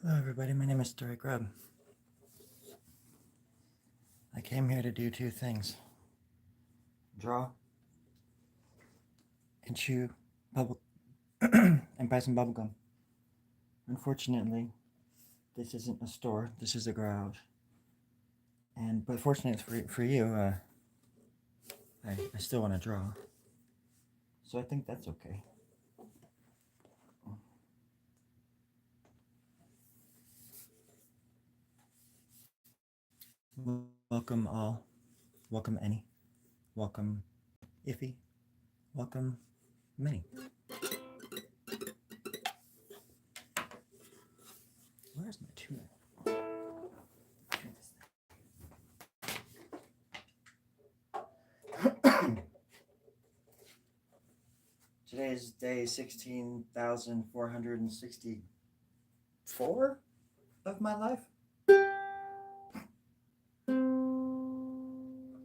Hello, everybody. My name is Story Grub. I came here to do two things: draw and chew bubble and buy some bubble gum. Unfortunately, this isn't a store. This is a garage. But fortunately for you, I still want to draw. So I think that's okay. Welcome all. Welcome any. Welcome iffy. Welcome many. Where's my tuna? Today is day 16,464 of my life.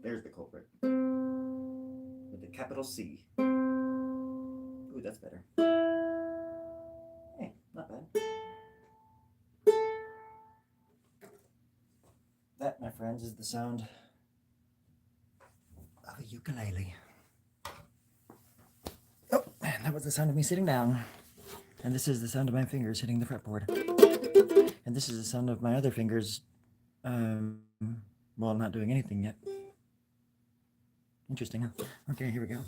There's the culprit. With the capital C. Ooh, that's better. Hey, not bad. That, my friends, is the sound of a ukulele. Oh, and that was the sound of me sitting down. And this is the sound of my fingers hitting the fretboard. And this is the sound of my other fingers, well, not doing anything yet. Interesting, huh? Okay, here we go.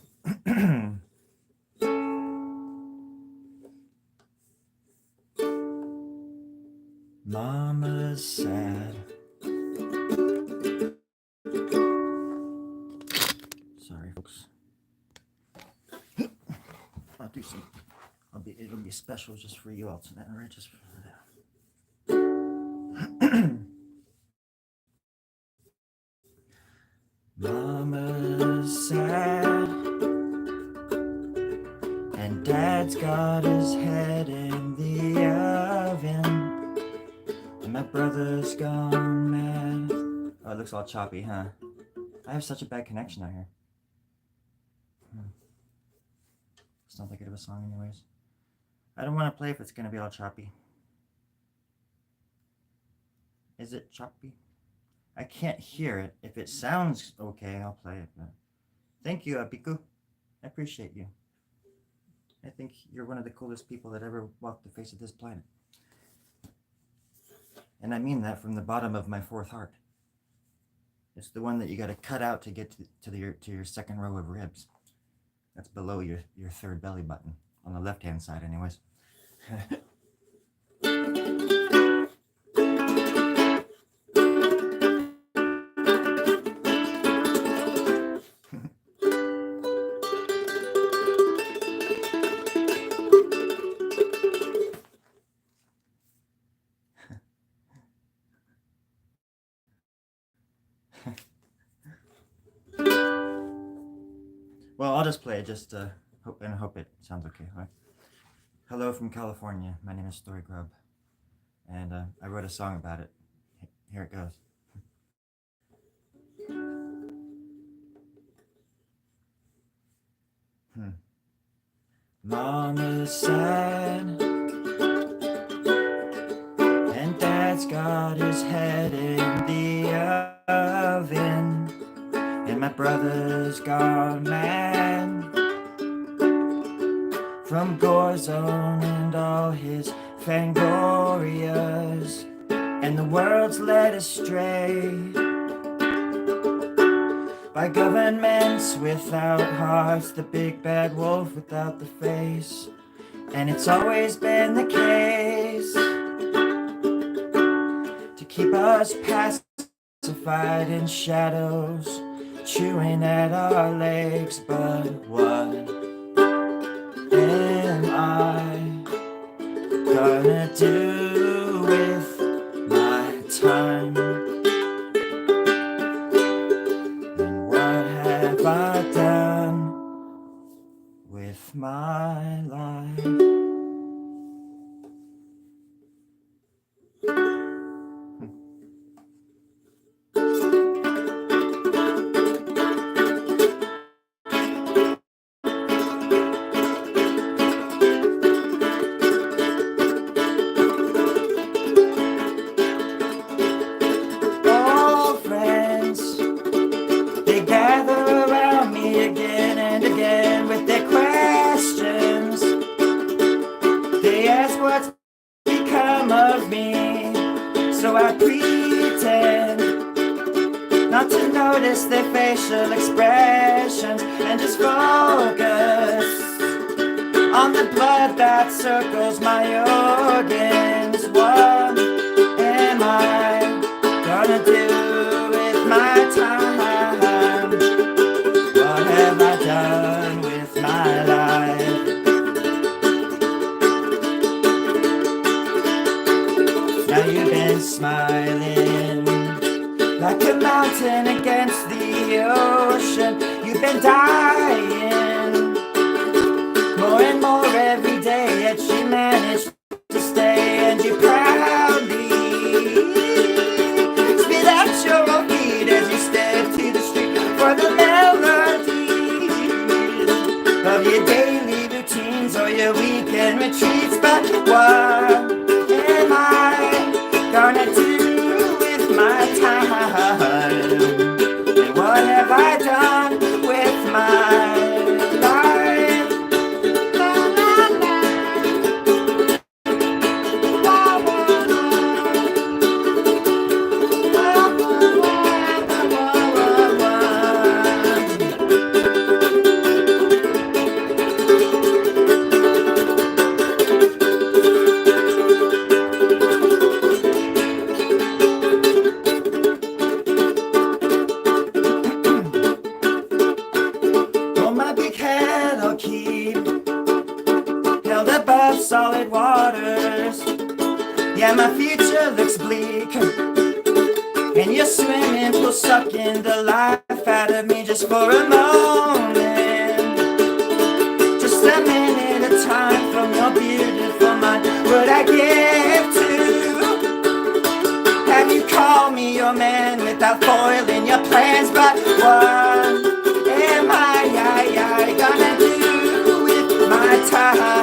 Mama's sad. Sorry, folks. I'll do some. It'll be special just for you all tonight, all right? Just for that. Mama's sad, and Dad's got his head in the oven, and my brother's gone mad. Oh, it looks all choppy, huh? I have such a bad connection out here. It's not that good of a song anyways. I don't want to play if it's going to be all choppy. Is it choppy? I can't hear it. If it sounds okay, I'll play it. But thank you, Apiku. I appreciate you. I think you're one of the coolest people that ever walked the face of this planet. And I mean that from the bottom of my fourth heart. It's the one that you got to cut out to get to your second row of ribs. That's below your third belly button. On the left-hand side, anyways. Well, I'll just play it, just hope it sounds okay. All right. Hello from California. My name is Story Grub, and I wrote a song about it. Here it goes. Mama's sad, and Dad's got his head in the oven, and my brother's gone mad from Gorzone and all his Fangorias, and the world's led astray by governments without hearts, the big bad wolf without the face. And it's always been the case to keep us pacified in shadows, chewing at our legs. But what am I gonna do with my time? And what have I done with my life? They ask what's become of me, so I pretend not to notice their facial expressions and just focus on the blood that circles my organs. What am I gonna do with my time? What have I done with my life? Now you've been smiling like a mountain against the ocean. You've been dying more and more every day, yet you managed to stay, and you proudly spit out your own feet as you step to the street for the melodies of your daily routines or your weekend retreats. But what am I gonna do with my time? And what have I done with my life? Solid waters. Yeah, my future looks bleak, and your swimming pool sucking the life out of me just for a moment, just a minute of time from your beautiful mind. Would I give to have you call me your man without foiling your plans? But what am I gonna do with my time?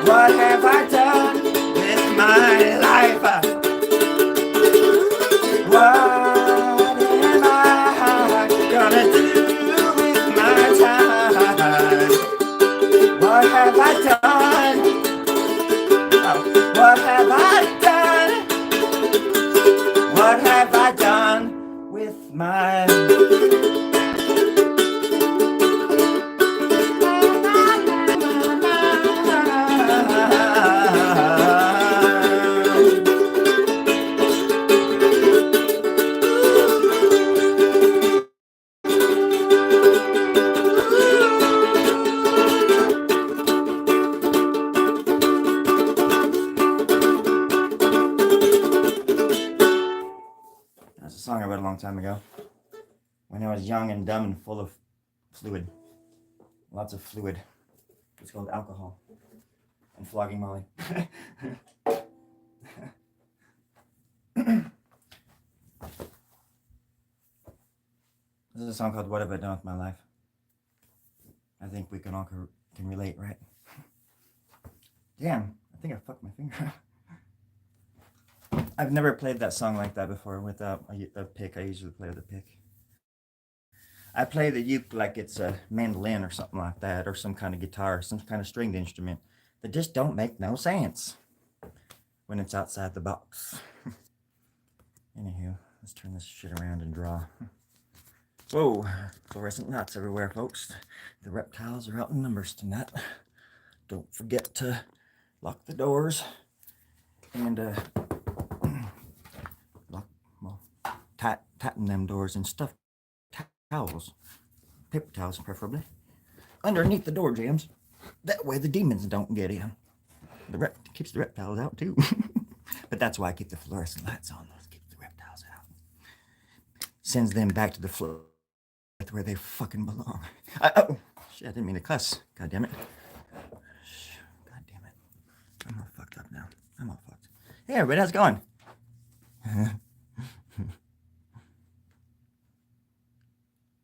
What have I done with my life? What am I gonna do with my time? What have I done? Oh, what have I done? What have I done with my song I wrote a long time ago when I was young and dumb and full of fluid. Lots of fluid. It's called alcohol and flogging Molly. This is a song called What Have I Done With My Life? I think we can all can relate, right? Damn, I think I fucked my finger. I've never played that song like that before without a pick. I usually play with a pick. I play the uke like it's a mandolin or something like that, or some kind of guitar, some kind of stringed instrument that just don't make no sense when it's outside the box. Anywho, let's turn this shit around and draw. Whoa, fluorescent lights everywhere, folks. The reptiles are out in numbers tonight. Don't forget to lock the doors and tighten them doors and stuff towels, paper towels preferably, underneath the door jambs. That way the demons don't get in. Keeps the reptiles out too. But that's why I keep the fluorescent lights on. Those keep the reptiles out. Sends them back to the floor where they fucking belong. Oh shit! I didn't mean to cuss. God damn it. God damn it. I'm all fucked up now. I'm all fucked. Hey everybody, how's it going?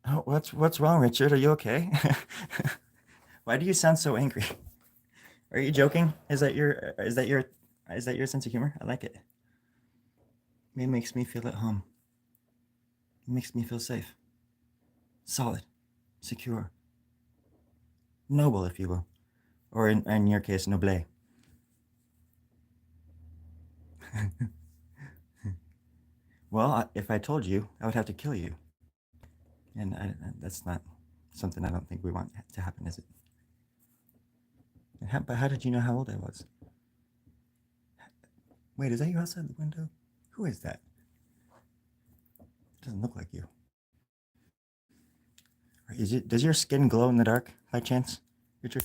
Oh, what's wrong, Richard? Are you okay? Why do you sound so angry? Are you joking? Is that your sense of humor? I like it. It makes me feel at home. It makes me feel safe. Solid. Secure. Noble, if you will. Or in your case, noble. Well, if I told you, I would have to kill you. And that's not something I don't think we want to happen, is it? But how did you know how old I was? Wait, is that you outside the window? Who is that? Doesn't look like you. Does your skin glow in the dark by chance, Richard?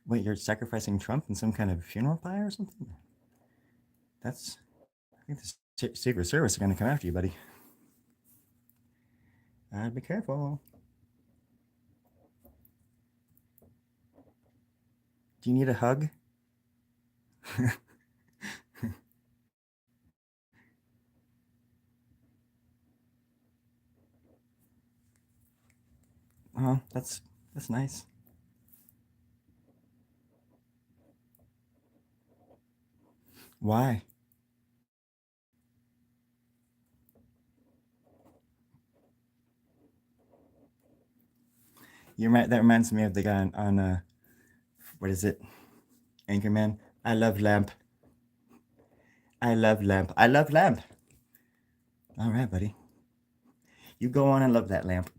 Wait, you're sacrificing Trump in some kind of funeral pyre or something? I think the Secret Service are going to come after you, buddy. Be careful. Do you need a hug? Oh, that's nice. Why? That reminds me of the guy on what is it? Anchorman. I love lamp. I love lamp. I love lamp. All right, buddy. You go on and love that lamp.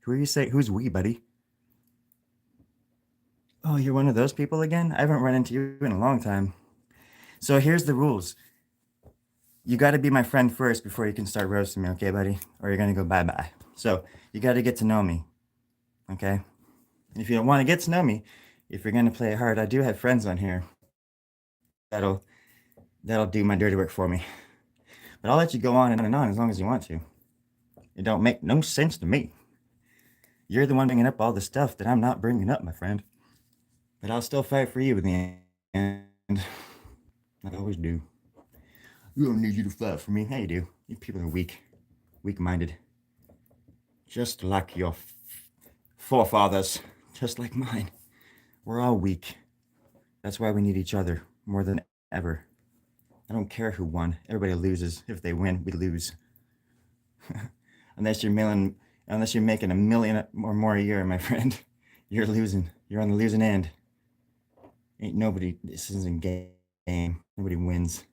Who are you saying? Who's we, buddy? Oh, you're one of those people again? I haven't run into you in a long time. So here's the rules. You got to be my friend first before you can start roasting me, okay, buddy? Or you're going to go bye-bye. So you got to get to know me, okay? And if you don't want to get to know me, if you're going to play it hard, I do have friends on here that'll do my dirty work for me. But I'll let you go on and on as long as you want to. It don't make no sense to me. You're the one bringing up all the stuff that I'm not bringing up, my friend. But I'll still fight for you in the end. I always do. You don't need you to fight for me. Hey, you do. You people are weak-minded. Just like your forefathers. Just like mine. We're all weak. That's why we need each other more than ever. I don't care who won. Everybody loses. If they win, we lose. Unless you're making $1 million or more a year, my friend, you're losing. You're on the losing end. Ain't nobody. This isn't a game. Nobody wins.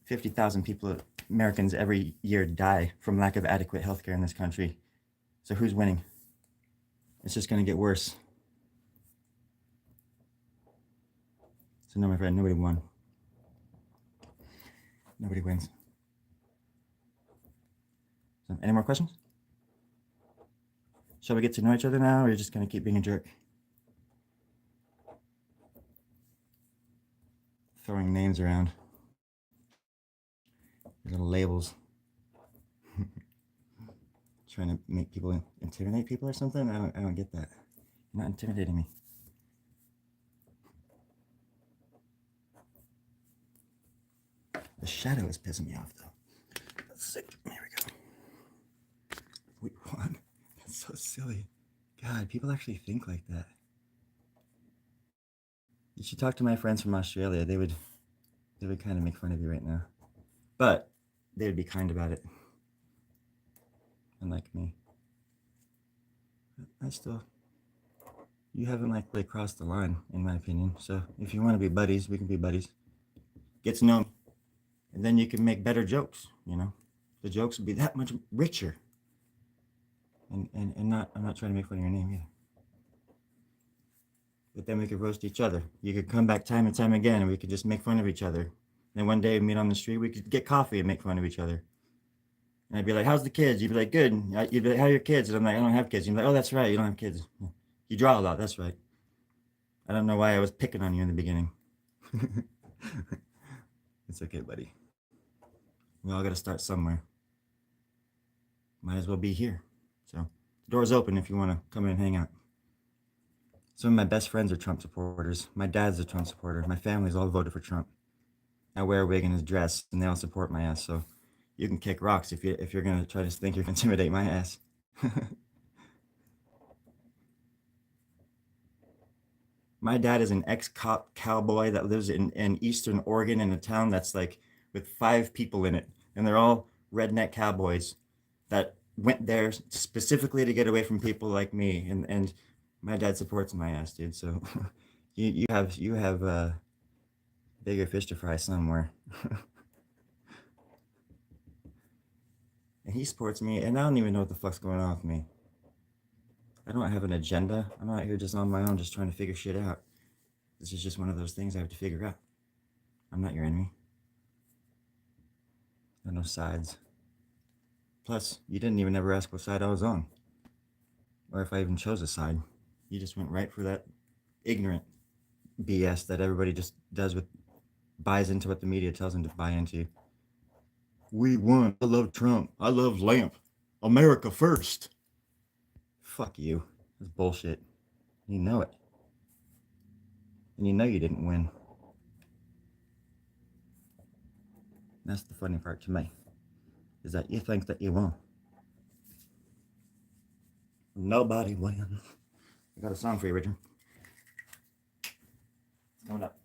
50,000 Americans every year die from lack of adequate healthcare in this country. So who's winning? It's just going to get worse. So no, my friend, nobody won. Nobody wins. So, any more questions? Shall we get to know each other now, or are you just going to keep being a jerk? Throwing names around. Your little labels. Trying to make people intimidate people or something? I don't get that. You're not intimidating me. The shadow is pissing me off, though. That's sick. There we go. We won. That's so silly. God, people actually think like that. You should talk to my friends from Australia. They would kind of make fun of you right now. But they would be kind about it. Unlike me. You haven't really crossed the line, in my opinion. So if you want to be buddies, we can be buddies. Get to know me. And then you can make better jokes, you know? The jokes would be that much richer. And I'm not trying to make fun of your name either. But then we could roast each other. You could come back time and time again, and we could just make fun of each other. And one day, meet on the street, we could get coffee and make fun of each other. And I'd be like, how's the kids? You'd be like, good. You'd be like, how are your kids? And I'm like, I don't have kids. You'd be like, oh, that's right. You don't have kids. You draw a lot. That's right. I don't know why I was picking on you in the beginning. It's okay, buddy. We all got to start somewhere. Might as well be here. So the door's open if you want to come in and hang out. Some of my best friends are Trump supporters. My dad's a Trump supporter. My family's all voted for Trump. I wear a wig and a dress, and they all support my ass. So you can kick rocks if you're gonna try to think you're gonna intimidate my ass. My dad is an ex-cop cowboy that lives in Eastern Oregon in a town that's like with 5 people in it, and they're all redneck cowboys that went there specifically to get away from people like me. And my dad supports my ass, dude. So you have bigger fish to fry somewhere. And he supports me, and I don't even know what the fuck's going on with me. I don't have an agenda. I'm out here just on my own, just trying to figure shit out. This is just one of those things I have to figure out. I'm not your enemy. There are no sides. Plus, you didn't even ever ask what side I was on, or if I even chose a side. You just went right for that ignorant BS that everybody just buys into what the media tells them to buy into. We won. I love Trump. I love Lamp. America first. Fuck you. That's bullshit. You know it. And you know you didn't win. That's the funny part to me, is that you think that you won. Nobody wins. I got a song for you, Richard. It's coming up.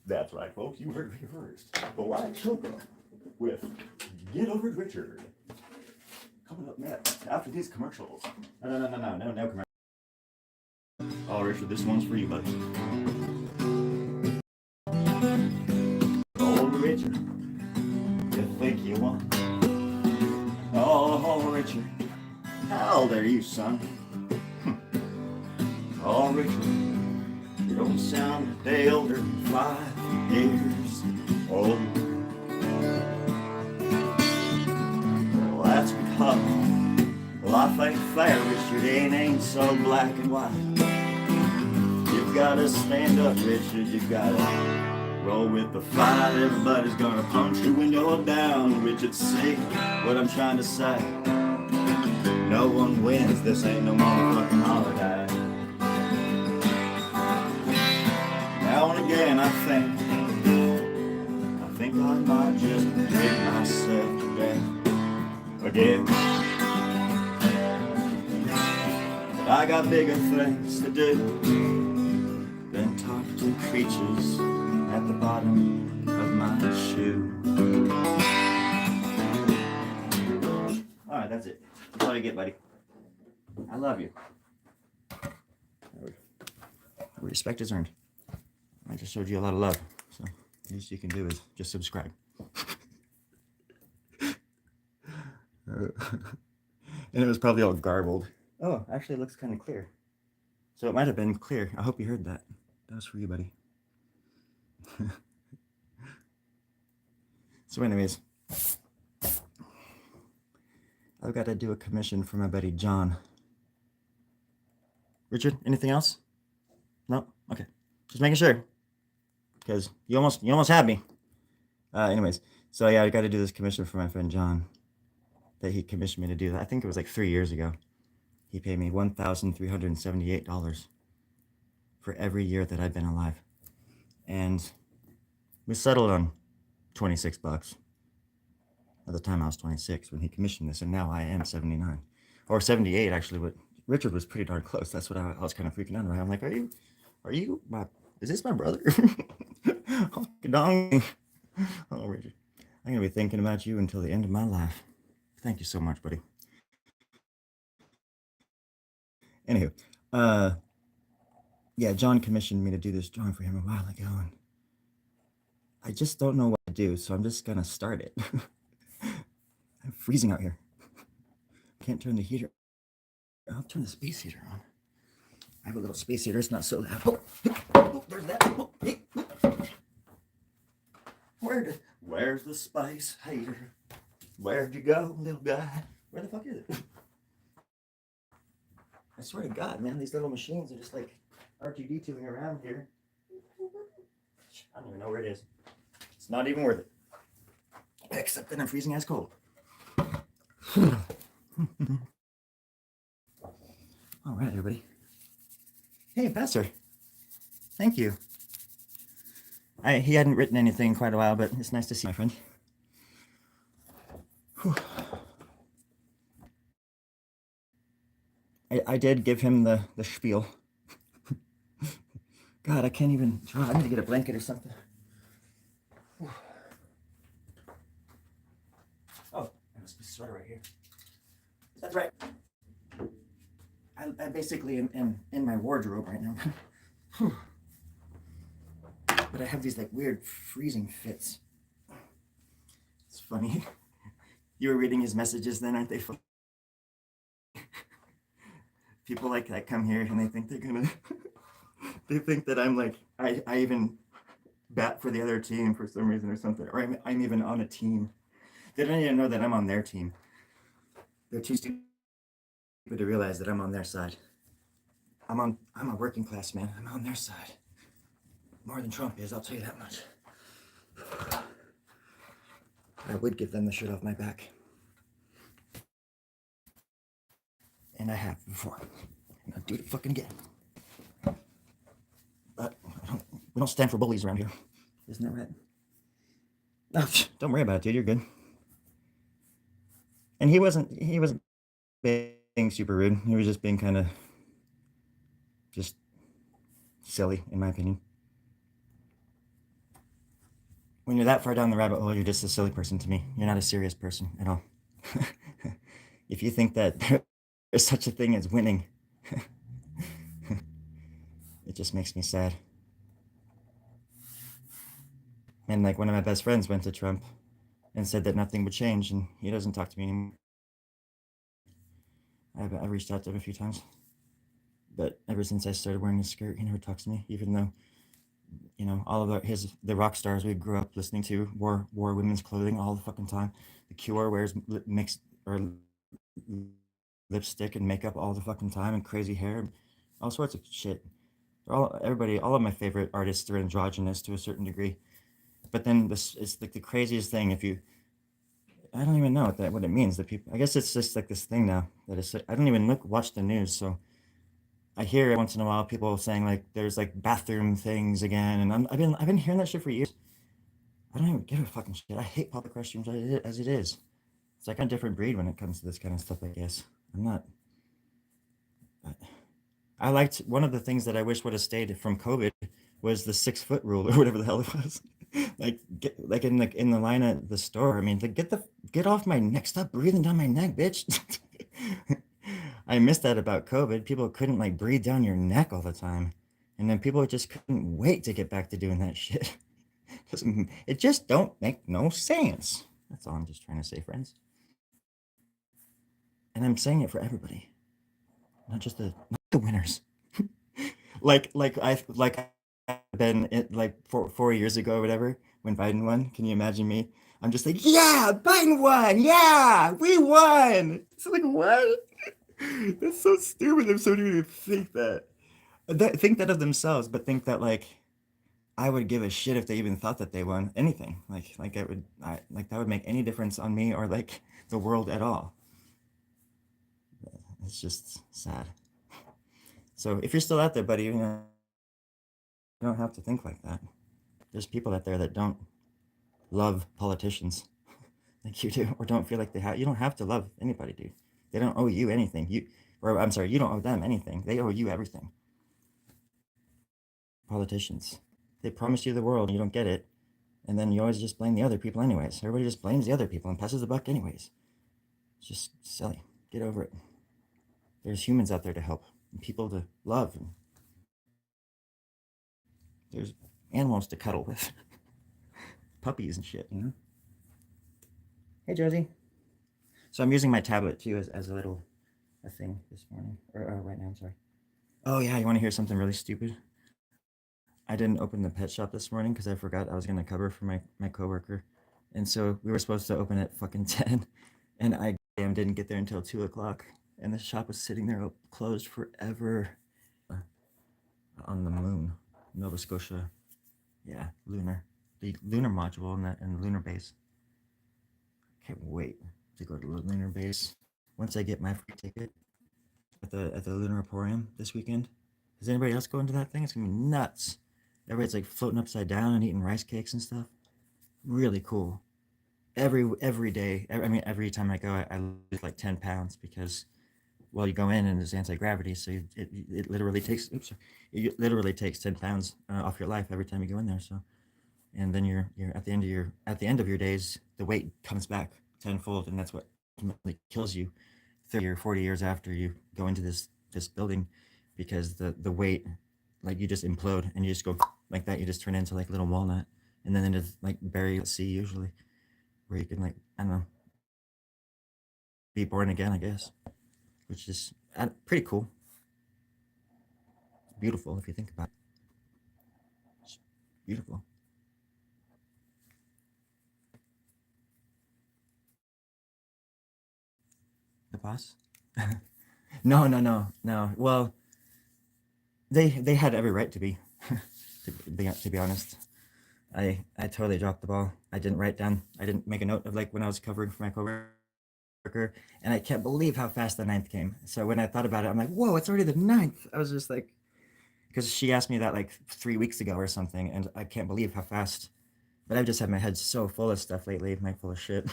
That's right, folks. You heard me first. The White Choker with Get Over It, Richard. Coming up next after these commercials. No commercials. Oh, Richard, this one's for you, buddy. Oh, Richard, you think you won? Oh, Richard, how old are you, son? Oh, Richard, you don't sound a day older than 5 years old. Well, that's because, well, I think fair, Richard, ain't so black and white. You've gotta stand up, Richard, you've gotta roll with the fight. Everybody's gonna punch your window down, Richard, see what I'm trying to say. No one wins, this ain't no motherfucking holiday. Now and again I think I might just dig myself to death again. But I got bigger things to do than talk to creatures at the bottom of my shoe. Alright, that's it. That's all you get, buddy. I love you. Respect is earned. I just showed you a lot of love. So the least you can do is just subscribe. And it was probably all garbled. Oh, actually it looks kind of clear. So it might have been clear. I hope you heard that. That was for you, buddy. So anyways, I've got to do a commission for my buddy John. Richard, anything else? No? Okay. Just making sure. Because you almost had me. Anyways, so yeah, I got to do this commission for my friend John. That he commissioned me to do that. I think it was like 3 years ago. He paid me $1,378 for every year that I've been alive. And we settled on $26. At the time I was 26 when he commissioned this, and now I am 79. Or 78 actually, but Richard was pretty darn close. That's what I was kind of freaking out about. I'm like, is this my brother? Oh, Richard. I'm going to be thinking about you until the end of my life. Thank you so much, buddy. Anywho, yeah, John commissioned me to do this drawing for him a while ago, and I just don't know what to do, so I'm just gonna start it. I'm freezing out here. Can't turn the heater. I'll turn the space heater on. I have a little space heater. It's not so loud. Oh, there's that. Oh, hey. Where's the space heater? Where'd you go, little guy? Where the fuck is it? I swear to God, man, these little machines are just like R2D2ing around here. I don't even know where it is. It's not even worth it. Except that I'm freezing ass cold. All right, everybody. Hey, Pastor. Thank you. He hadn't written anything in quite a while, but it's nice to see my friend. Whew. I did give him the spiel. God, I can't even try. I need to get a blanket or something. sweater right here. That's right. I basically am in my wardrobe right now. But I have these like weird freezing fits. It's funny. You were reading his messages then, aren't they? People like that come here and they think they're gonna they think that I'm like I even bat for the other team for some reason or something, or I'm even on a team. They don't even know that I'm on their team. They're too stupid to realize that I'm on their side. I'm a working class man. I'm on their side. More than Trump is, I'll tell you that much. I would give them the shirt off my back. And I have before. And I'll do it fucking again. But we don't stand for bullies around here. Isn't that right? Oh, don't worry about it, dude. You're good. And he wasn't being super rude. He was just being kind of just silly, in my opinion. When you're that far down the rabbit hole, you're just a silly person to me. You're not a serious person at all. If you think that there's such a thing as winning, it just makes me sad. And like one of my best friends went to Trump and said that nothing would change, and he doesn't talk to me anymore. I've reached out to him a few times, but ever since I started wearing a skirt, he never talks to me, even though, you know, all of the rock stars we grew up listening to wore women's clothing all the fucking time. The Cure wears mixed or lipstick and makeup all the fucking time and crazy hair, all sorts of shit. All of my favorite artists are androgynous to a certain degree. But then this is like the craziest thing. I don't even know what it means. That people, I guess it's just like this thing now that is. I don't even watch the news, so I hear once in a while people saying like there's like bathroom things again, and I've been hearing that shit for years. I don't even give a fucking shit. I hate public restrooms as it is. It's like a different breed when it comes to this kind of stuff, I guess. I'm not. I liked one of the things that I wish would have stayed from COVID was the 6-foot rule or whatever the hell it was. like in the line at the store. I mean, get off my neck! Stop breathing down my neck, bitch. I missed that about COVID. People couldn't like breathe down your neck all the time, and then people just couldn't wait to get back to doing that shit. It just don't make no sense. That's all I'm just trying to say, friends. And I'm saying it for everybody, not the winners. like I've been like 4 years ago or whatever when Biden won. Can you imagine me? I'm just like, yeah, Biden won. Yeah, we won. It's like, what? That's so stupid if somebody would think that. Think that of themselves, but think that like I would give a shit if they even thought that they won anything. Like that would make any difference on me or like the world at all. It's just sad. So if you're still out there, buddy, you know, you don't have to think like that. There's people out there that don't love politicians like you do, or don't feel like they have. You don't have to love anybody, dude. They don't owe you anything. You don't owe them anything. They owe you everything. Politicians, they promise you the world, and you don't get it, and then you always just blame the other people anyways. Everybody just blames the other people and passes the buck anyways. It's just silly. Get over it. There's humans out there to help, and people to love, and there's animals to cuddle with. Puppies and shit, you know? Hey, Josie. So I'm using my tablet, too, as a thing this morning. Or right now, I'm sorry. Oh, yeah, you want to hear something really stupid? I didn't open the pet shop this morning because I forgot I was going to cover for my coworker. And so we were supposed to open at fucking 10. And I didn't get there until 2 o'clock. And the shop was sitting there closed forever. On the moon, Nova Scotia. Yeah, lunar. The lunar module and the lunar base. Can't wait to go to the lunar base once I get my free ticket at the Lunar Emporium this weekend. Is anybody else going to that thing? It's gonna be nuts. Everybody's like floating upside down and eating rice cakes and stuff. Really cool. Every day, I mean, every time I go, I lose like 10 pounds because, well, you go in and there's anti-gravity, so it literally takes 10 pounds off your life every time you go in there. So, and then you're at the end of your days, the weight comes back tenfold, and that's what ultimately kills you 30 or 40 years after you go into this building, because the weight, like you just implode and you just go like that. You just turn into like a little walnut, and then into like bury at sea usually, where you can like, I don't know, be born again, I guess, which is pretty cool. It's beautiful if you think about it. It's beautiful. The boss? No, no, no, no. Well, they had every right to be. To be honest, I totally dropped the ball. I didn't write down. I didn't make a note of like when I was covering for my coworker, and I can't believe how fast the ninth came. So when I thought about it, I'm like, whoa, it's already the ninth. I was just like, because she asked me that like 3 weeks ago or something, and I can't believe how fast. But I've just had my head so full of stuff lately, my full of shit.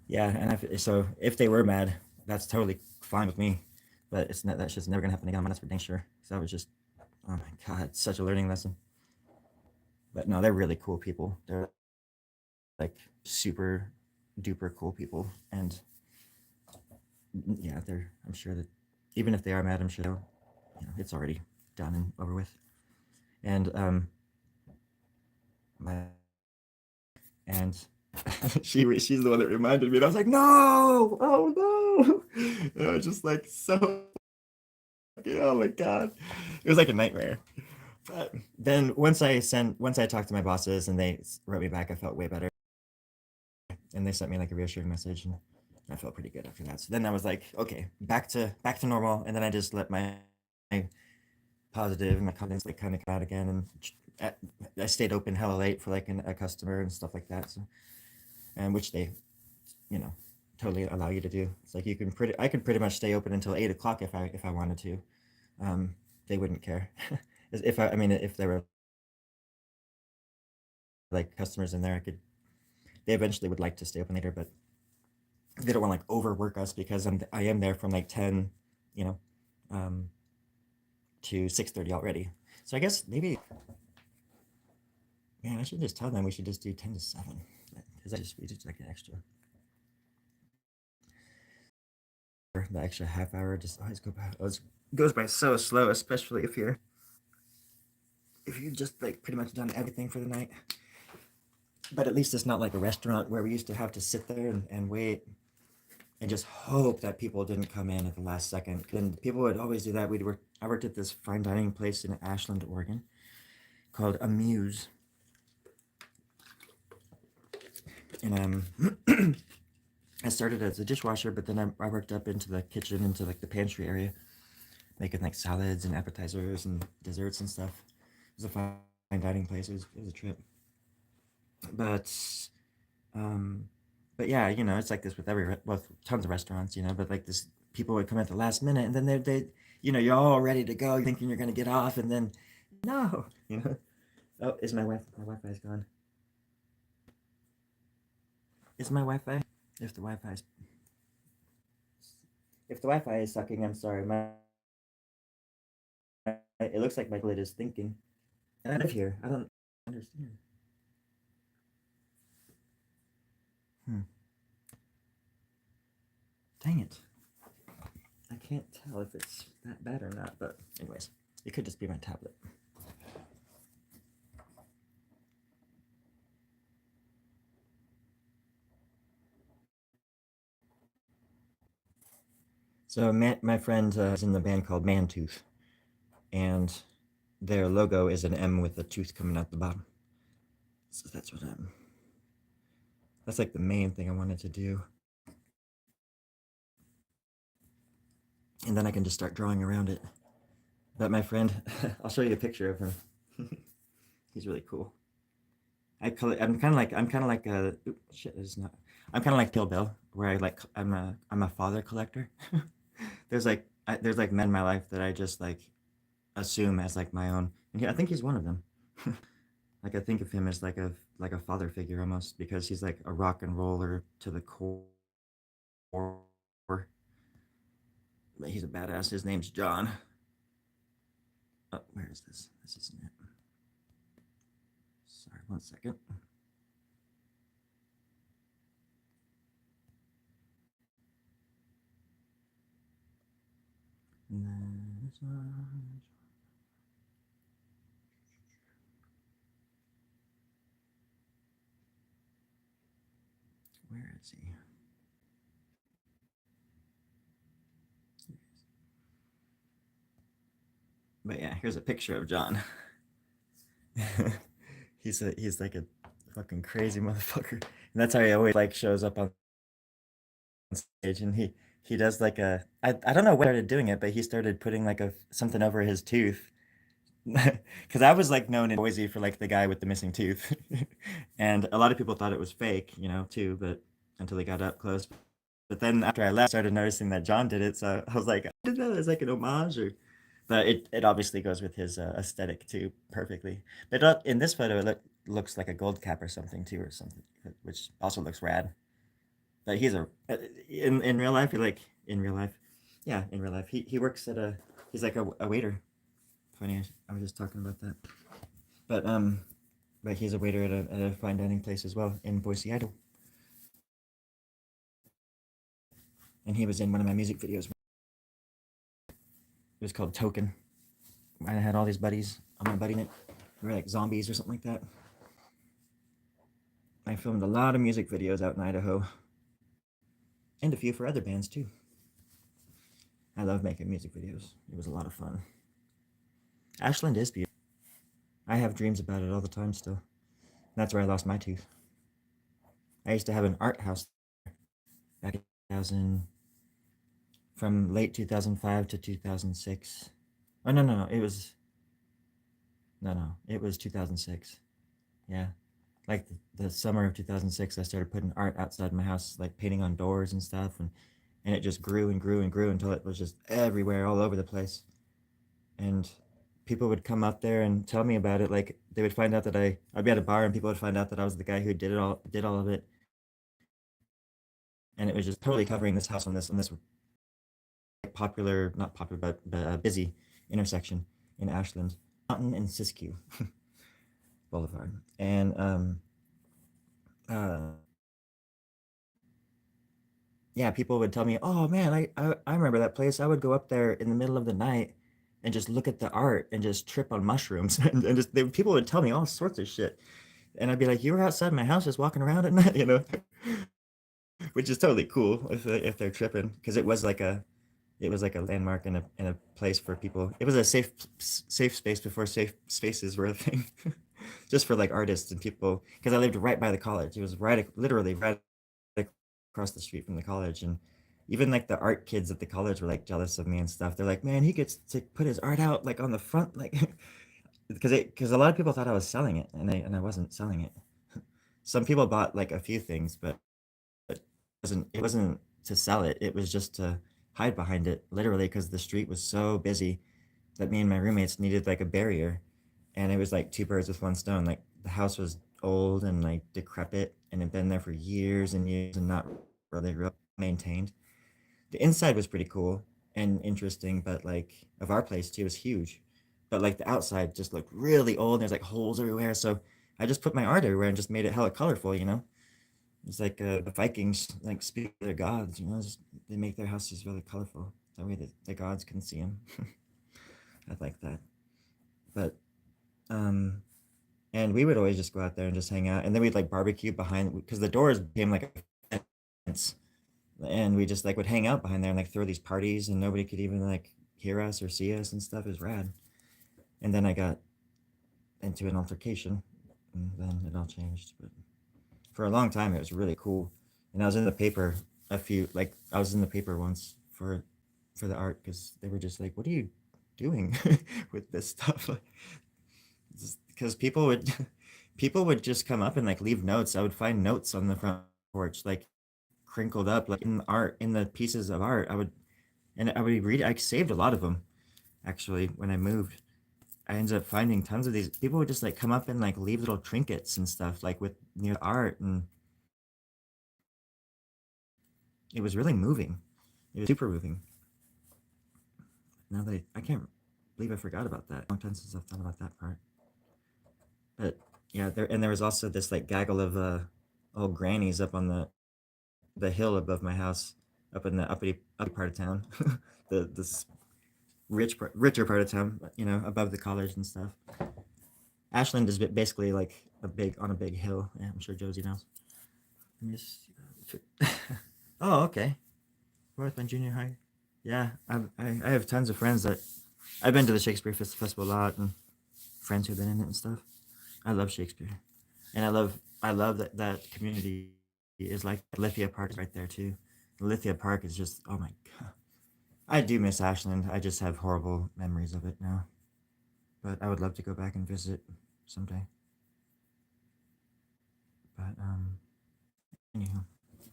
Yeah, and so if they were mad, that's totally fine with me. But it's not, that shit's never gonna happen again. That's for dang sure. So I was just, oh my god, it's such a learning lesson. But no, they're really cool people. They're like super duper cool people, and yeah, they're. I'm sure that even if they are mad, I'm sure it's already done and over with. And my and she's the one that reminded me, and I was like, no, oh no, and I was just like so. Oh my god, it was like a nightmare. But then once I talked to my bosses and they wrote me back, I felt way better. And they sent me like a reassuring message, and I felt pretty good after that. So then I was like, okay, back to normal. And then I just let my positive and my confidence like kind of come out again, and I stayed open hella late for like a customer and stuff like that. So, and which they, you know, totally allow you to do. It's like I could pretty much stay open until 8 o'clock if I wanted to. They wouldn't care. I mean, if there were like customers in there, they eventually would like to stay open later, but they don't want to like overwork us, because I am there from like 10, you know, um, to 6:30 already. So I guess maybe, man, I should just tell them we should just do 10 to 7, because we just like an extra, the extra half hour just always goes by so slow, especially if you just like pretty much done everything for the night. But at least it's not like a restaurant where we used to have to sit there and wait and just hope that people didn't come in at the last second. And people would always do that. I worked at this fine dining place in Ashland, Oregon, called Amuse, and I started as a dishwasher, but then I worked up into the kitchen, into like the pantry area, making like salads and appetizers and desserts and stuff. It was a fine dining place. It was a trip, but um, but yeah, it's like this with tons of restaurants, but like this, people would come at the last minute, and then you're all ready to go, thinking you're gonna get off, and then no, oh, is my Wi-Fi's gone? Is my Wi-Fi? If the Wi-Fi's if the Wi-Fi is sucking, I'm sorry. It looks like my lid is thinking, and I live here. I don't understand. Hmm. Dang it. I can't tell if it's that bad or not, but anyways, it could just be my tablet. So my friend is in the band called Mantooth, and their logo is an M with a tooth coming out the bottom. So that's like the main thing I wanted to do, and then I can just start drawing around it. But my friend, I'll show you a picture of him. He's really cool. I'm kind of like a shit. It's not. I'm kind of like Kill Bill, where I'm a father collector. There's like men in my life that I just like assume as like my own, and I think he's one of them. Like I think of him as like a father figure almost, because he's like a rock and roller to the core. But he's a badass. His name's John. Oh, where is this? This isn't it. Sorry, 1 second. Where is he? But yeah, here's a picture of John. He's like a fucking crazy motherfucker, and that's how he always like shows up on stage. And he does like I don't know when he started doing it, but he started putting like a something over his tooth. Because I was like known in Boise for like the guy with the missing tooth, and a lot of people thought it was fake, you know, too. But until they got up close. But then after I left, I started noticing that John did it, so I was like, I did that as like an homage, or but it obviously goes with his aesthetic too perfectly. But in this photo, looks like a gold cap or something too, or something, which also looks rad. But he's a in real life, in real life, yeah, in real life, he works at he's like a waiter. Funny, I was just talking about that. But but he's a waiter at a fine dining place as well in Boise, Idaho. And he was in one of my music videos. It was called Token. I had all these buddies on my buddy in it. We were like zombies or something like that. I filmed a lot of music videos out in Idaho, and a few for other bands too. I love making music videos. It was a lot of fun. Ashland is beautiful. I have dreams about it all the time still. That's where I lost my tooth. I used to have an art house back in 2000, from late 2005 to 2006. Oh, no. It was, no. It was 2006. Yeah. Like the summer of 2006, I started putting art outside my house, like painting on doors and stuff. And it just grew and grew and grew until it was just everywhere, all over the place. And people would come up there and tell me about it. Like they would find out that I'd be at a bar and people would find out that I was the guy who did all of it. And it was just totally covering this house on this popular, not popular, but busy intersection in Ashland, Mountain and Siskiyou Boulevard. And uh, yeah, people would tell me, "Oh man, I remember that place. I would go up there in the middle of the night and just look at the art and just trip on mushrooms." And just people would tell me all sorts of shit, and I'd be like, "You were outside my house just walking around at night," you know, which is totally cool if they're tripping, because it was like a landmark and a place for people. It was a safe space before safe spaces were a thing, just for like artists and people. Because I lived right by the college. It was literally right across the street from the college, and even like the art kids at the college were like jealous of me and stuff. They're like, "Man, he gets to put his art out like on the front, like," because a lot of people thought I was selling it, and I wasn't selling it. Some people bought like a few things, but it wasn't to sell it. It was just to hide behind it, literally, because the street was so busy that me and my roommates needed like a barrier, and it was like two birds with one stone. Like the house was old and like decrepit and had been there for years and years and not really real maintained. The inside was pretty cool and interesting, but like of our place too was huge. But like the outside just looked really old. And there's like holes everywhere. So I just put my art everywhere and just made it hella colorful, you know? It's like the Vikings like speak to their gods, you know, just, they make their houses really colorful. That way the gods can see them. I like that. But um, and we would always just go out there and just hang out, and then we'd like barbecue behind because the doors became like a fence, and we just like would hang out behind there and like throw these parties, and nobody could even like hear us or see us and stuff. It was rad. And then I got into an altercation, and then it all changed. But for a long time, it was really cool, and I was in the paper I was in the paper once for the art because they were just like, "What are you doing with this stuff?" Because people would just come up and like leave notes. I would find notes on the front porch, like crinkled up, like in the pieces of art. I would read. I saved a lot of them actually when I moved. I ended up finding tons of these. People would just like come up and like leave little trinkets and stuff like with near the art, and it was really moving. It was super moving. Now that I can't believe I forgot about that. Long time since I've thought about that part. But yeah, there was also this like gaggle of old grannies up on the hill above my house, up in the uppity part of town. the richer part of town, you know, above the college and stuff. Ashland is basically like on a big hill. Yeah, I'm sure Josie knows. Oh, okay. Northland Junior High. Yeah, I have tons of friends that I've been to the Shakespeare Festival a lot, and friends who've been in it and stuff. I love Shakespeare, and I love that community is like Lithia Park is right there too. Lithia Park is just, oh my god. I do miss Ashland. I just have horrible memories of it now, but I would love to go back and visit someday. But anyhow,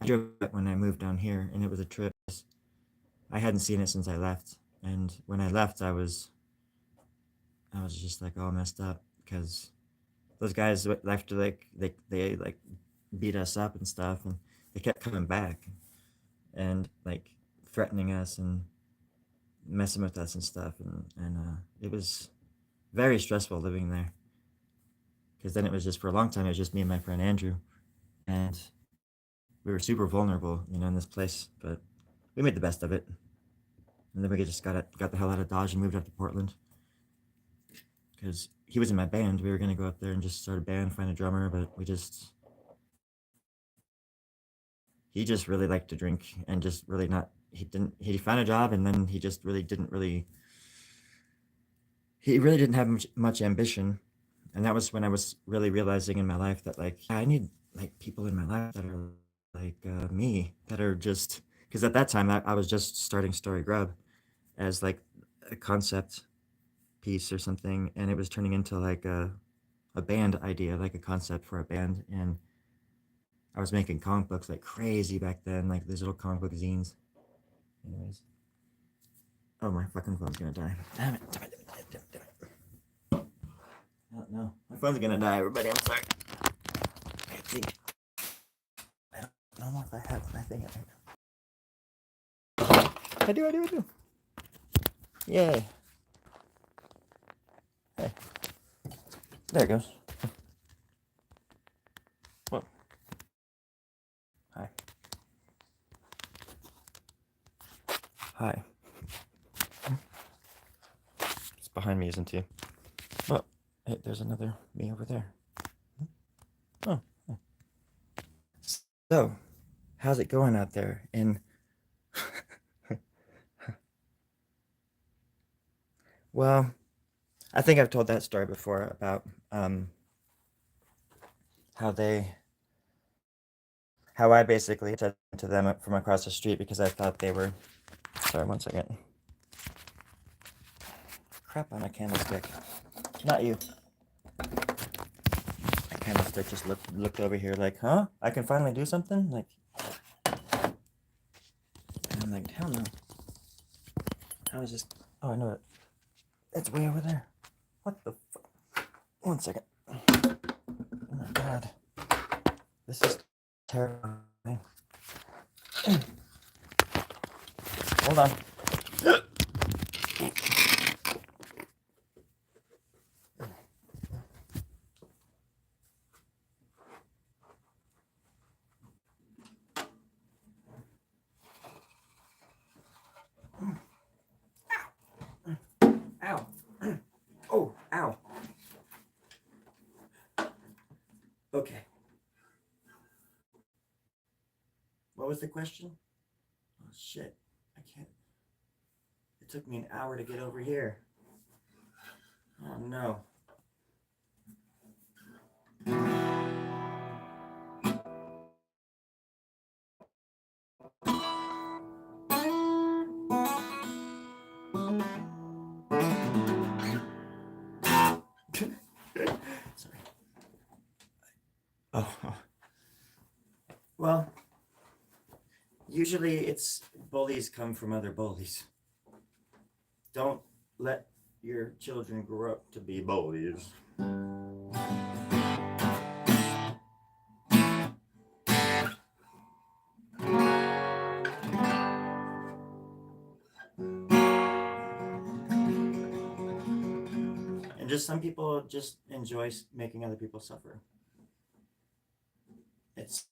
I drove it when I moved down here, and it was a trip. I hadn't seen it since I left, and when I left, I was just like all messed up because those guys left like they like beat us up and stuff, and they kept coming back and like threatening us and messing with us and stuff, and it was very stressful living there because then it was just for a long time it was just me and my friend Andrew, and we were super vulnerable, you know, in this place, but we made the best of it. And then we just got the hell out of Dodge and moved up to Portland because he was in my band. We were gonna go up there and just start a band, find a drummer, but he just really liked to drink and just really not. He found a job and then he just really didn't really. He really didn't have much ambition, and that was when I was really realizing in my life that like I need like people in my life that are like me that are just because at that time I was just starting Story Grub as like a concept piece or something, and it was turning into like a band idea, like a concept for a band, and I was making comic books like crazy back then, like these little comic book zines. Anyways, oh my fucking phone's gonna die. Damn it! Damn it! Damn it! Damn it! Damn it. Oh no, my phone's gonna die, everybody. I'm sorry. I think I don't know if I have my thing right now. I do. Yay! Hey, there it goes. Whoa. Hi. Hi. It's behind me, isn't he? Oh, hey, there's another me over there. Oh. So, how's it going out there in well, I think I've told that story before about how they how I basically said to them from across the street because I thought they were sorry, one second. Crap on a candlestick. Not you. A candlestick just looked over here like, huh? I can finally do something? Like and I'm like, hell no. How is this oh I know it. It's way over there. What the fuck? One second. Oh my god. This is terrifying. Hold on. Ow. Oh, ow. Okay. What was the question? Oh, shit. I can't. It took me an hour to get over here. Oh, no. Sorry. Oh. Well, usually it's bullies come from other bullies. Don't let your children grow up to be bullies. And just some people just enjoy making other people suffer. It's,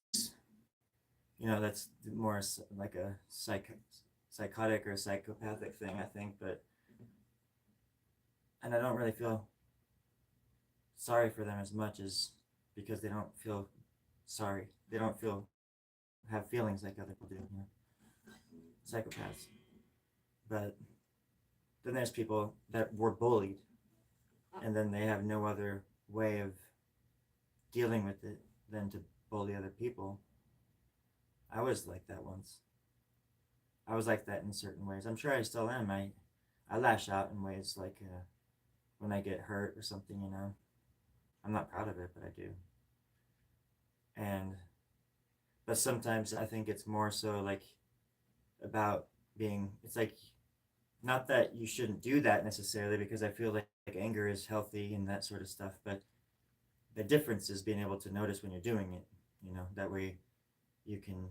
you know, that's more like a psychotic or psychopathic thing, I think. But and I don't really feel sorry for them as much as because they don't feel sorry. They don't feel have feelings like other people do. You know, psychopaths. But then there's people that were bullied, and then they have no other way of dealing with it than to bully other people. I was like that once. I was like that in certain ways. I'm sure I still am. I lash out in ways like when I get hurt or something. You know, I'm not proud of it, but I do. And but sometimes I think it's more so like about being. It's like not that you shouldn't do that necessarily because I feel like anger is healthy and that sort of stuff. But the difference is being able to notice when you're doing it. You know, that way you can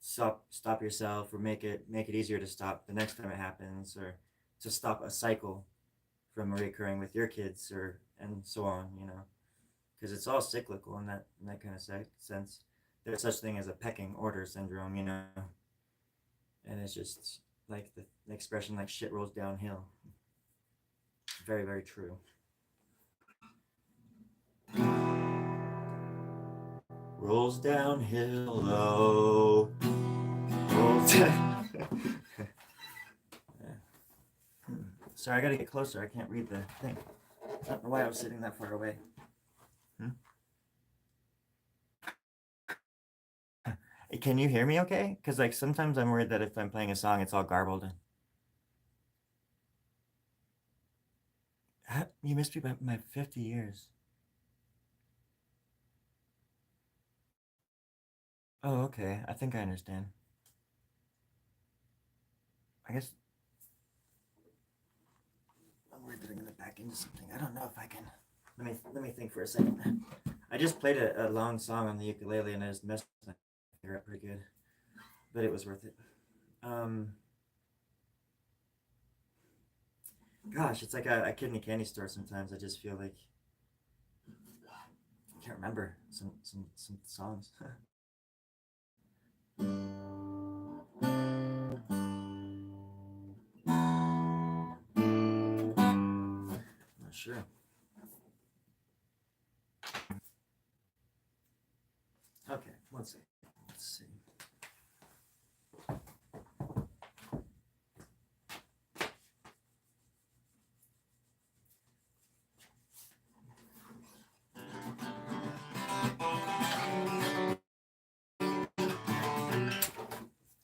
stop yourself or make it easier to stop the next time it happens or to stop a cycle from reoccurring with your kids or and so on, you know, because it's all cyclical in that kind of sense. There's such thing as a pecking order syndrome, you know, and it's just like the expression like shit rolls downhill. Very, very true. Rolls downhill low. Rolls down. Sorry, I gotta get closer. I can't read the thing. I don't know why I was sitting that far away. Can you hear me okay? Because like sometimes I'm worried that if I'm playing a song, it's all garbled. You missed me by my 50 years. Oh, okay. I think I understand. I guess I'm worried that I'm gonna back into something. I don't know if I can. Let me think for a second. I just played a long song on the ukulele and I just messed my finger up pretty good, but it was worth it. Um, Gosh, it's like a kid in a candy store. Sometimes I just feel like I can't remember some songs. Not sure. Okay, one second. Let's see.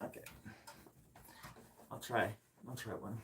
Okay, I'll try. I'll try one.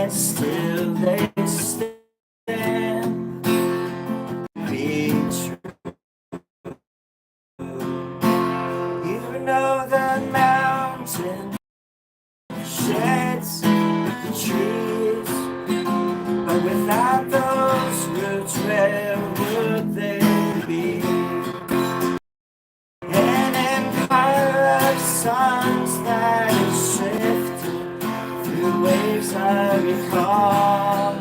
yet still they stand. Being true, even though the mountain sheds the trees, but without those roots, where would they be? An empire of suns that is shifting through waves I recall.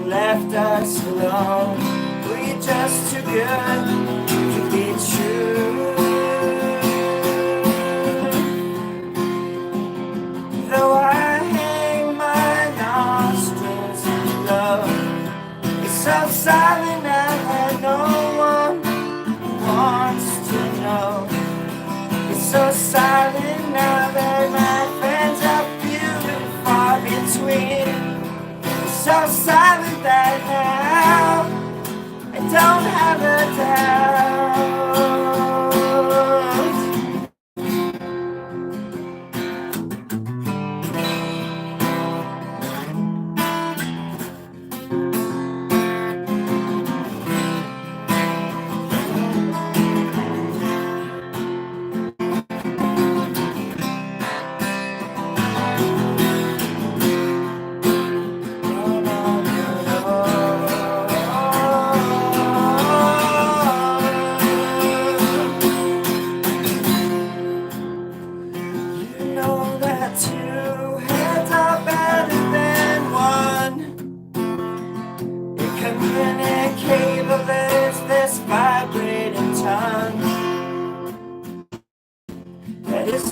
Left us alone. Were you just too good to be true? Though I hang my nostrils low, it's so silent now that no one wants to know. It's so silent now that my friends are few and far between. So silent that now I don't have a doubt.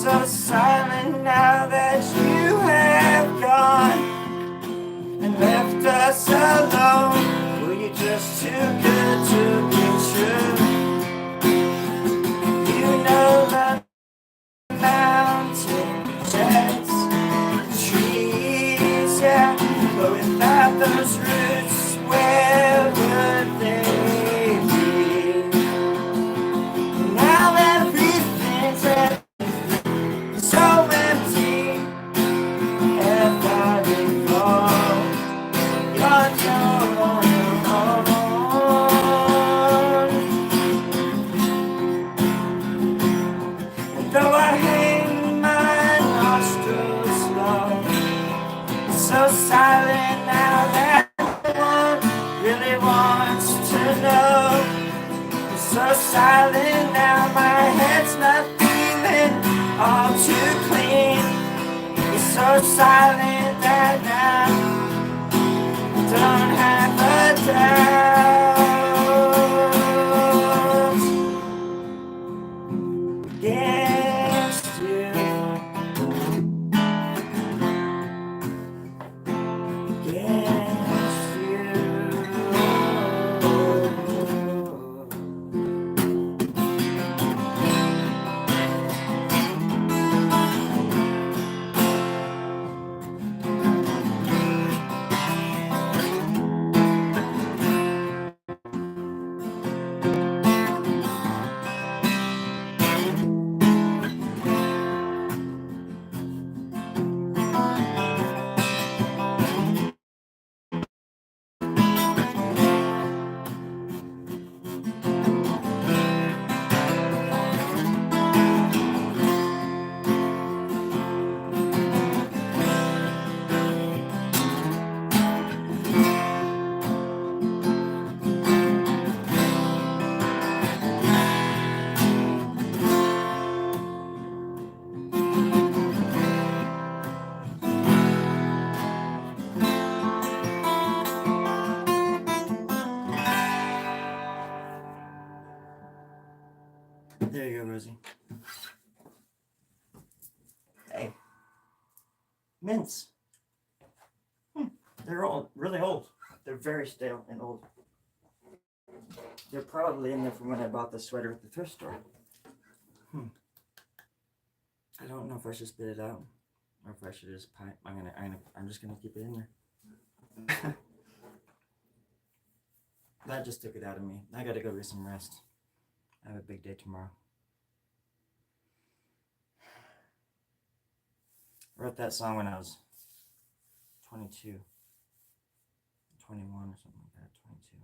So silent now that you have gone and left us alone. Were you just too good to be true? You know the mountain sheds trees, yeah, but without those roots, where would they be? Now everything's at so empty, if I recall, you're gone. And though I hang my nostrils low, it's so silent now that no one really wants to know. It's so silent now, my head's not feeling all too clean. It's so silent that now I don't have a doubt against you, against you. There you go, Rosie. Hey, mints. They're old, really old. They're very stale and old. They're probably in there from when I bought the sweater at the thrift store. I don't know if I should spit it out or if I should just pipe. I'm just gonna keep it in there. That just took it out of me. I gotta go get some rest. I have a big day tomorrow. I wrote that song when I was 22, 21 or something like that, 22.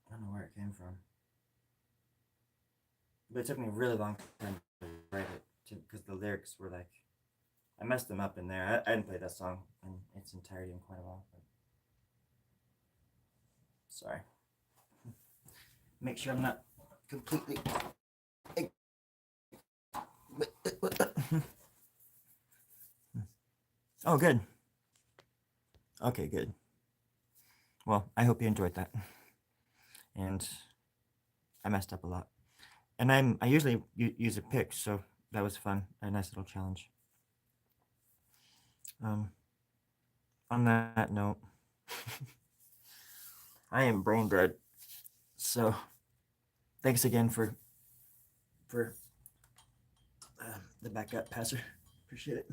I don't know where it came from. But it took me a really long time to write it because the lyrics were like, I messed them up in there. I hadn't played that song in its entirety in quite a while. But sorry. Make sure I'm not completely. Oh, good. Okay, good. Well, I hope you enjoyed that. And I messed up a lot. And I usually use a pick, so that was fun. A nice little challenge. On that note, I am brain dead. So thanks again for the backup passer. Appreciate it.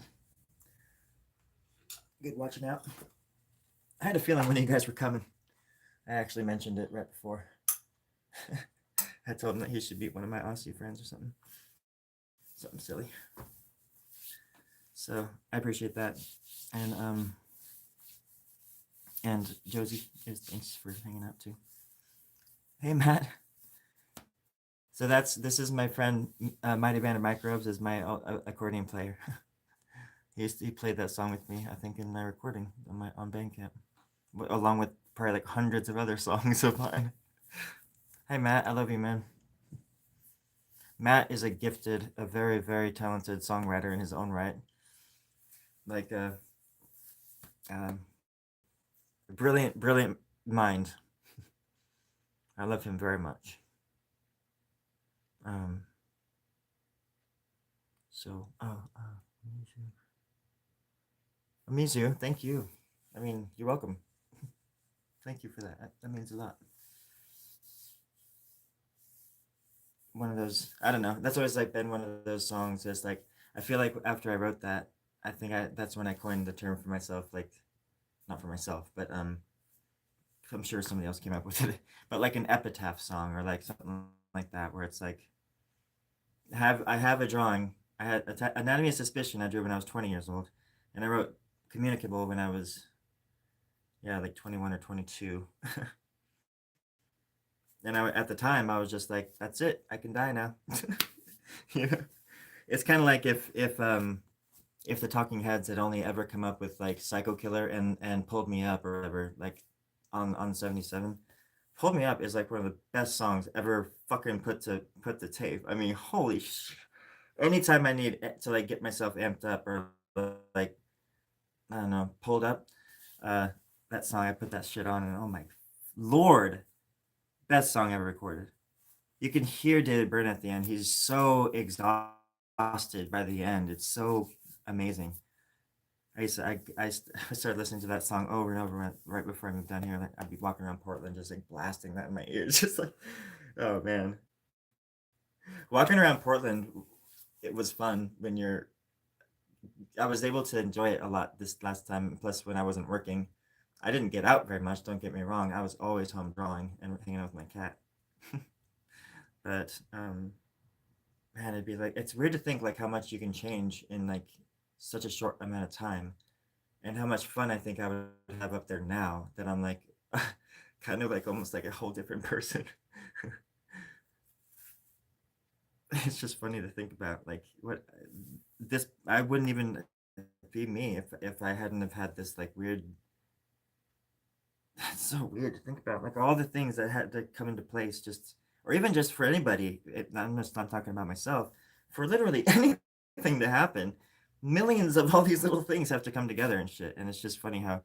Good watching out. I had a feeling when you guys were coming. I actually mentioned it right before. I told him that he should be one of my Aussie friends or something. Something silly. So I appreciate that. And Josie, thanks for hanging out too. Hey Matt. So this is my friend Mighty Band of Microbes is my accordion player. He played that song with me, I think, in my recording on Bandcamp, along with probably like hundreds of other songs of mine. Hey Matt, I love you, man. Matt is a very, very talented songwriter in his own right. Like a brilliant mind. I love him very much. Mizu, thank you. I mean, you're welcome. Thank you for that. That means a lot. One of those, I don't know. That's always like been one of those songs. It's like I feel like after I wrote that, I think that's when I coined the term for myself. Like, not for myself, but I'm sure somebody else came up with it. But like an epitaph song or like something like that, where it's like, I have a drawing. I had Anatomy of Suspicion. I drew when I was 20 years old, and I wrote Communicable when I was, like 21 or 22. And at the time I was just like, that's it. I can die now. It's kind of like if the Talking Heads had only ever come up with like Psycho Killer and Pulled Me Up or whatever, like on 77. Pulled Me Up is like one of the best songs ever fucking put to tape. I mean, holy anytime I need to like get myself amped up or like, I don't know, pulled up, that song, I put that shit on and oh my Lord, best song ever recorded. You can hear David Byrne at the end. He's so exhausted by the end. It's so amazing. I started listening to that song over and over right before I moved down here. Like I'd be walking around Portland, just like blasting that in my ears, just like, oh man. Walking around Portland, it was fun I was able to enjoy it a lot this last time. Plus, when I wasn't working, I didn't get out very much. Don't get me wrong. I was always home drawing and hanging out with my cat. But man, it'd be like, it's weird to think like how much you can change in like such a short amount of time, and how much fun I think I would have up there now that I'm like kind of like almost like a whole different person. It's just funny to think about like I wouldn't even be me if I hadn't have had this like weird. It's so weird to think about, like all the things that had to come into place, just or even just for anybody. I'm just not talking about myself. For literally anything to happen, millions of all these little things have to come together and shit. And it's just funny how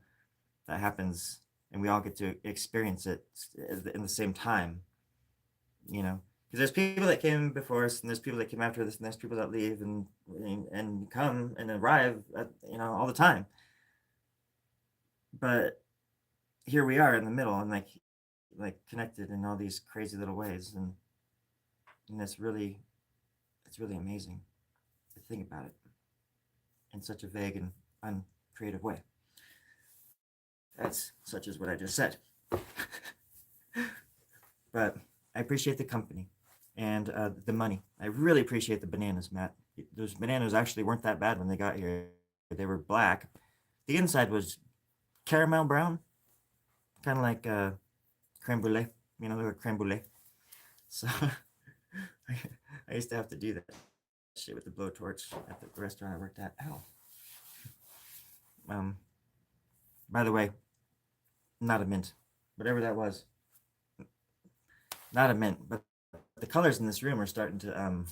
that happens, and we all get to experience it in the same time. Because there's people that came before us, and there's people that came after us, and there's people that leave and come and arrive, all the time. But here we are in the middle, and like connected in all these crazy little ways, and it's really amazing to think about it in such a vague and uncreative way. That's such as what I just said. But I appreciate the company and the money. I really appreciate the bananas, Matt. Those bananas actually weren't that bad when they got here. They were black. The inside was caramel brown, kind of like creme brulee. Like creme brulee. So I used to have to do that shit with the blowtorch at the restaurant I worked at. Ow. By the way, not a mint, whatever that was. Not a mint, but the colors in this room are starting to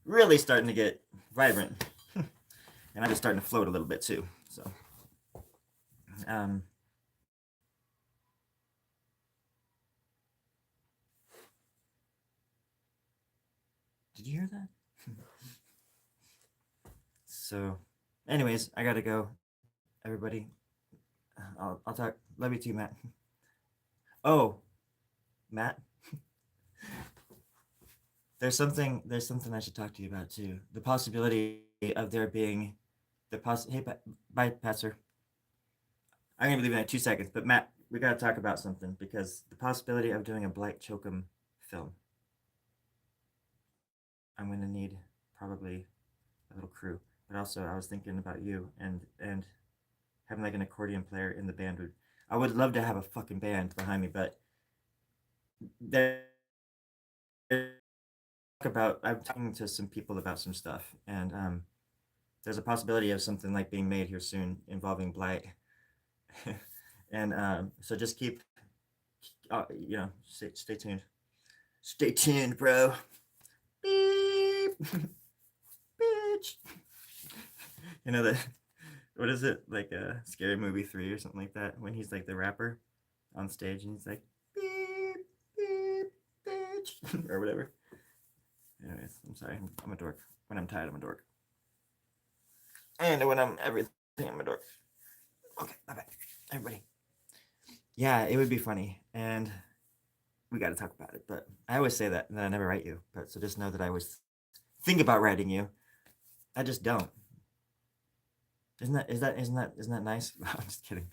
really starting to get vibrant, and I'm just starting to float a little bit too. So, did you hear that? So, anyways, I gotta go. Everybody, I'll talk. Love you too, Matt. Oh, Matt. There's something I should talk to you about too. The possibility of there being hey, bye, Patser. I'm gonna be leaving in 2 seconds, but Matt, we gotta talk about something because the possibility of doing a Blight Chokum film. I'm gonna need probably a little crew, but also I was thinking about you and having like an accordion player in the band would. I would love to have a fucking band behind me, but there. I'm talking to some people about some stuff, and there's a possibility of something like being made here soon involving Blight, and so just keep, stay tuned. Stay tuned, bro. Beep, bitch. You know that. What is it like a Scary Movie 3 or something like that when he's like the rapper on stage and he's like beep beep bitch or whatever. Anyways, I'm sorry. I'm a dork. When I'm tired, I'm a dork. And when I'm everything, I'm a dork. Okay, bye-bye, everybody. Yeah, it would be funny, and we got to talk about it. But I always say that, and then I never write you. But so just know that I always think about writing you. I just don't. Isn't that nice? I'm just kidding.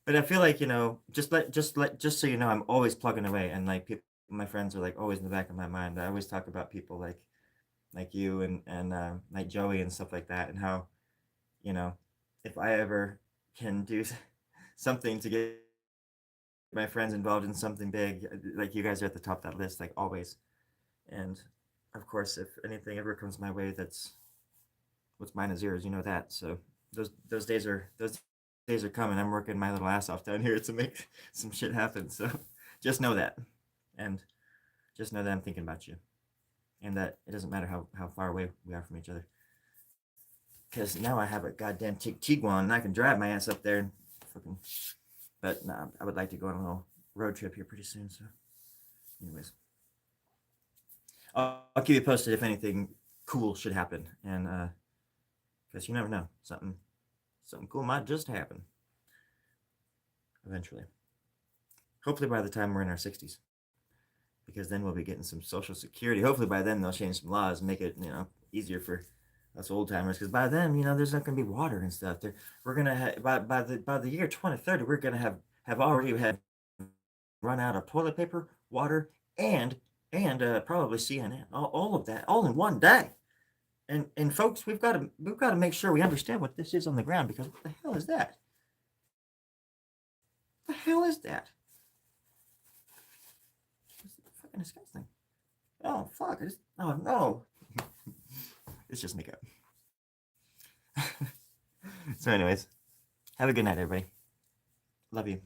But I feel like just so you know, I'm always plugging away, and like people. My friends are like always in the back of my mind. I always talk about people like you and like Joey and stuff like that, and how if I ever can do something to get my friends involved in something big, like you guys are at the top of that list, like always. And of course, if anything ever comes my way, that's what's mine is yours. You know that. So those days are coming. I'm working my little ass off down here to make some shit happen. So just know that. And just know that I'm thinking about you, and that it doesn't matter how far away we are from each other. Because now I have a goddamn Tiguan, and I can drive my ass up there and fucking. But nah, I would like to go on a little road trip here pretty soon. So, anyways, I'll keep you posted if anything cool should happen, and because you never know, something cool might just happen eventually. Hopefully, by the time we're in our 60s. Because then we'll be getting some Social Security. Hopefully by then they'll change some laws and make it easier for us old timers. Because by then there's not going to be water and stuff. We're gonna have by the year 2030 we're gonna have already had run out of toilet paper, water, and probably CNN. All of that all in one day. And folks, we've got to make sure we understand what this is on the ground, because what the hell is that? What the hell is that? Disgusting. Oh fuck! Oh no! It's just makeup. So, anyways, have a good night, everybody. Love you.